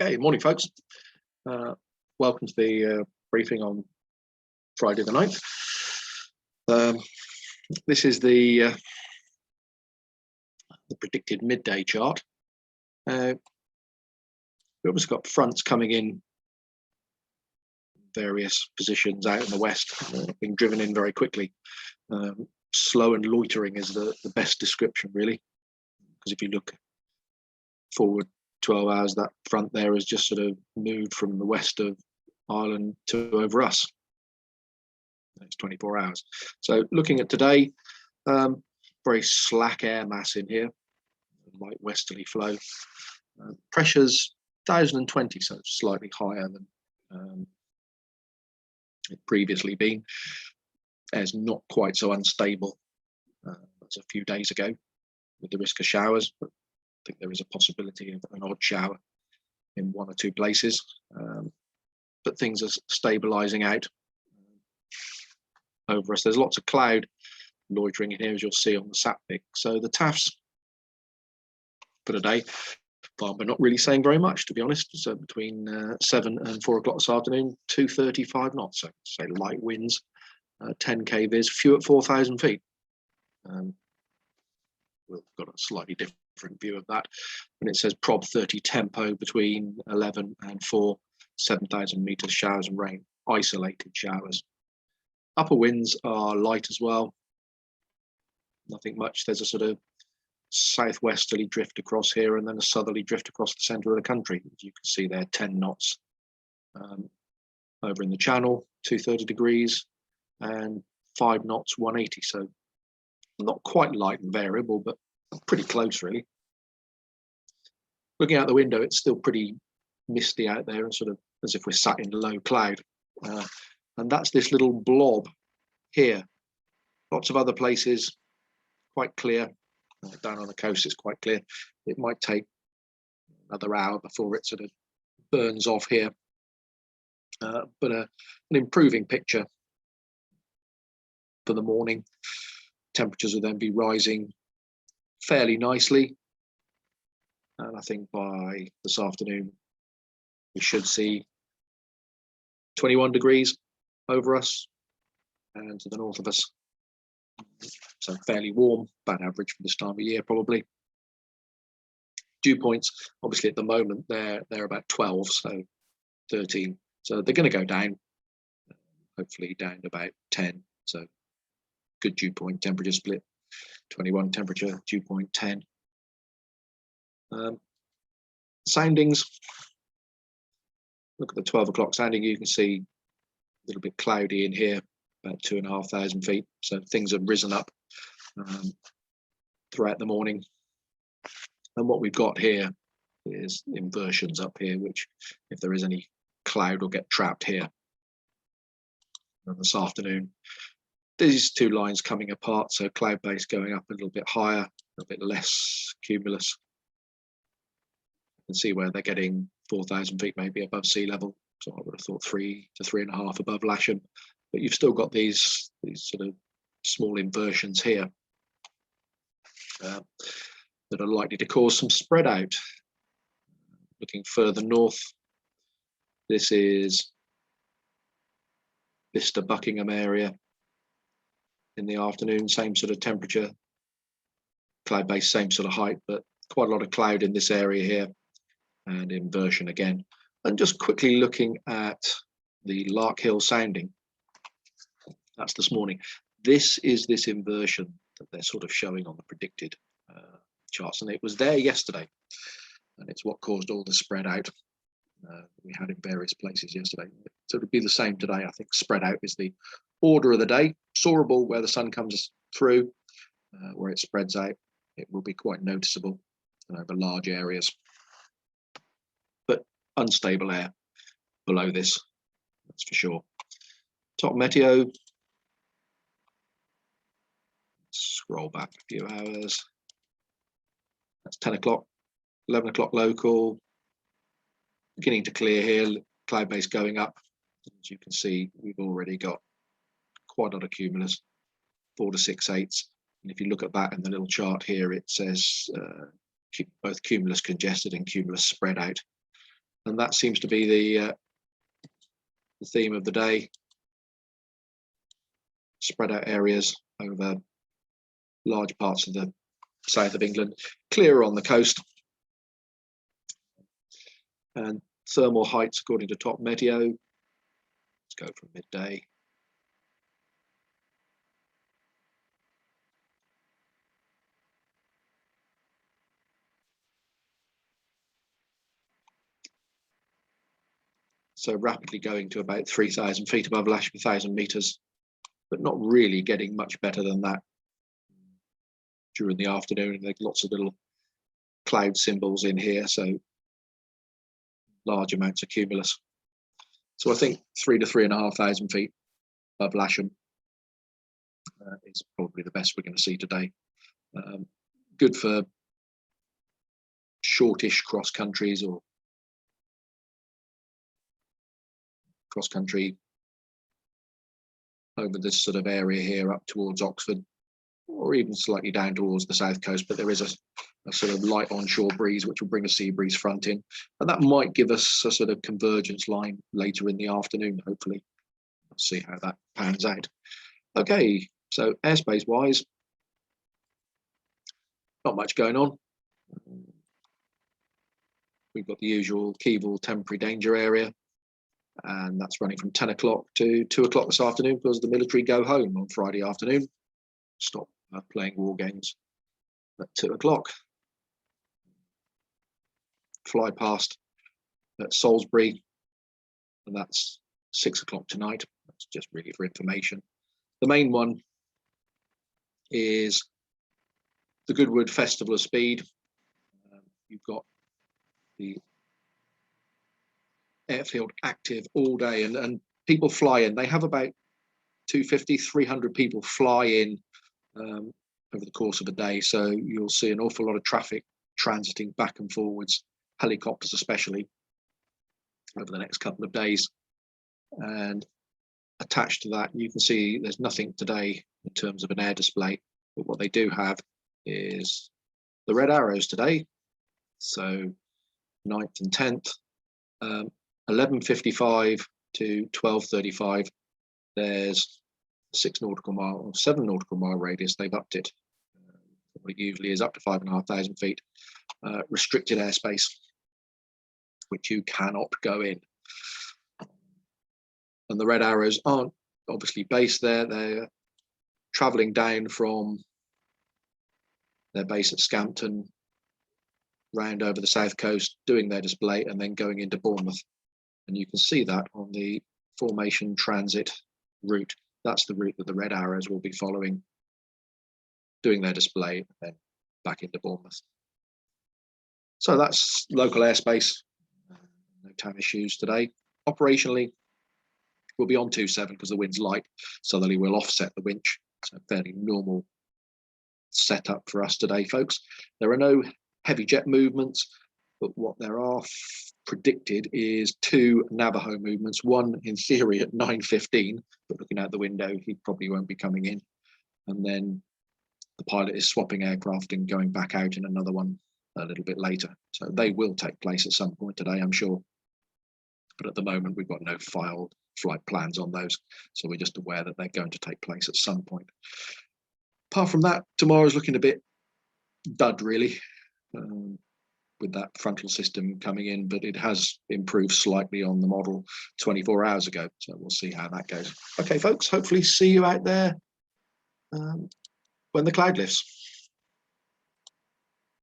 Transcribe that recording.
Okay, morning folks. Welcome to the briefing on Friday the 9th. This is the predicted midday chart. We've obviously got fronts coming in various positions out in the west, being driven in very quickly. Slow and loitering is the best description, really, because if you look forward 12 hours, that front there has just sort of moved from the west of Ireland to over us. It's 24 hours. So looking at today, very slack air mass in here, light westerly flow. Pressure's 1020, so it's slightly higher than it previously been. Air's not quite so unstable as a few days ago, with the risk of showers, but I think there is a possibility of an odd shower in one or two places, but things are stabilizing out over us. There's lots of cloud loitering in here, as you'll see on the sat pic. So the TAFs for today, well, we're not really saying very much, to be honest. So between 7 and 4 o'clock this afternoon, 235 knots, so say light winds, 10k viz, few at 4,000 feet. We've got a slightly different view of that, and it says prob 30 tempo between 11 and 4, 7,000 meters, showers and rain, isolated showers. Upper winds are light as well, nothing much. There's a sort of southwesterly drift across here and then a southerly drift across the center of the country. As you can see there, 10 knots over in the channel, 230 degrees, and 5 knots, 180. So not quite light and variable, but pretty close, really. Looking out the window, it's still pretty misty out there, and sort of as if we're sat in low cloud. And that's this little blob here. Lots of other places quite clear. Down on the coast, it's quite clear. It might take another hour before it sort of burns off here. But an improving picture for the morning. Temperatures will then be rising fairly nicely, and I think by this afternoon we should see 21 degrees over us and to the north of us, so fairly warm, about average for this time of year probably. Dew points, obviously at the moment they're about 12, so 13, so they're going to go down, hopefully down to about 10, so good dew point temperature split, 21 temperature, dew point 10. Soundings, look at the 12 o'clock sounding, you can see a little bit cloudy in here, about 2,500 feet, so things have risen up throughout the morning. And what we've got here is inversions up here, which if there is any cloud will get trapped here. And this afternoon, these two lines coming apart, so cloud base going up a little bit higher, a bit less cumulus. You can see where they're getting 4,000 feet maybe above sea level, so I would have thought 3 to 3.5 above Lasham, but you've still got these sort of small inversions here that are likely to cause some spread out. Looking further north, this is Bicester Buckingham area. In the afternoon, same sort of temperature, cloud base, same sort of height, but quite a lot of cloud in this area here, and inversion again. And just quickly looking at the Larkhill sounding, that's this morning. This is this inversion that they're sort of showing on the predicted charts, and it was there yesterday, and it's what caused all the spread out we had in various places yesterday. So it'll be the same today. I think spread out is the order of the day. Soarable where the sun comes through, where it spreads out, it will be quite noticeable over large areas, but unstable air below this, that's for sure. Top meteo, scroll back a few hours, that's 10 o'clock, 11 o'clock local, beginning to clear here, cloud base going up. As you can see, we've already got quite a lot of cumulus, 4 to 6/8. And if you look at that in the little chart here, it says both cumulus congested and cumulus spread out. And that seems to be the theme of the day. Spread out areas over large parts of the south of England, clearer on the coast. And thermal heights according to Top Meteo. Let's go from midday. So rapidly going to about 3,000 feet above Lasham, 1,000 meters, but not really getting much better than that during the afternoon. There's lots of little cloud symbols in here, so large amounts of cumulus. So I think 3,000 to 3,500 feet above Lasham is probably the best we're going to see today. Good for shortish cross countries or cross country over this sort of area here up towards Oxford, or even slightly down towards the south coast, but there is a sort of light onshore breeze which will bring a sea breeze front in, and that might give us a sort of convergence line later in the afternoon, hopefully. We'll see how that pans out. Okay, so airspace wise, not much going on. We've got the usual Keevil temporary danger area, and that's running from 10 o'clock to 2 o'clock this afternoon because the military go home on Friday afternoon. Stop playing war games at 2 o'clock. Fly past at Salisbury, and that's 6 o'clock tonight. That's just really for information. The main one is the Goodwood Festival of Speed. You've got the airfield active all day, and people fly in. They have about 250, 300 people fly in over the course of a day. So you'll see an awful lot of traffic transiting back and forwards, helicopters especially, over the next couple of days. And attached to that, you can see there's nothing today in terms of an air display, but what they do have is the red arrows today. So 9th and 10th, 11:55 to 12:35. There's 6 nautical mile or 7 nautical mile radius. They've upped it. What it usually is up to 5,500 feet. Restricted airspace, which you cannot go in. And the red arrows aren't obviously based there. They're traveling down from their base at Scampton, round over the south coast, doing their display, and then going into Bournemouth. And you can see that on the formation transit route. That's the route that the red arrows will be following, doing their display, and then back into Bournemouth. So that's local airspace. No time issues today. Operationally, we'll be on 27 because the wind's light. Southerly will offset the winch. So fairly normal setup for us today, folks. There are no heavy jet movements, but what there are predicted is 2 Navajo movements, one in theory at 9:15, but looking out the window, he probably won't be coming in. And then the pilot is swapping aircraft and going back out in another one a little bit later. So they will take place at some point today, I'm sure. But at the moment, we've got no filed flight plans on those. So we're just aware that they're going to take place at some point. Apart from that, tomorrow's looking a bit dud, really, with that frontal system coming in, but it has improved slightly on the model 24 hours ago. So we'll see how that goes. Okay, folks, hopefully see you out there when the cloud lifts.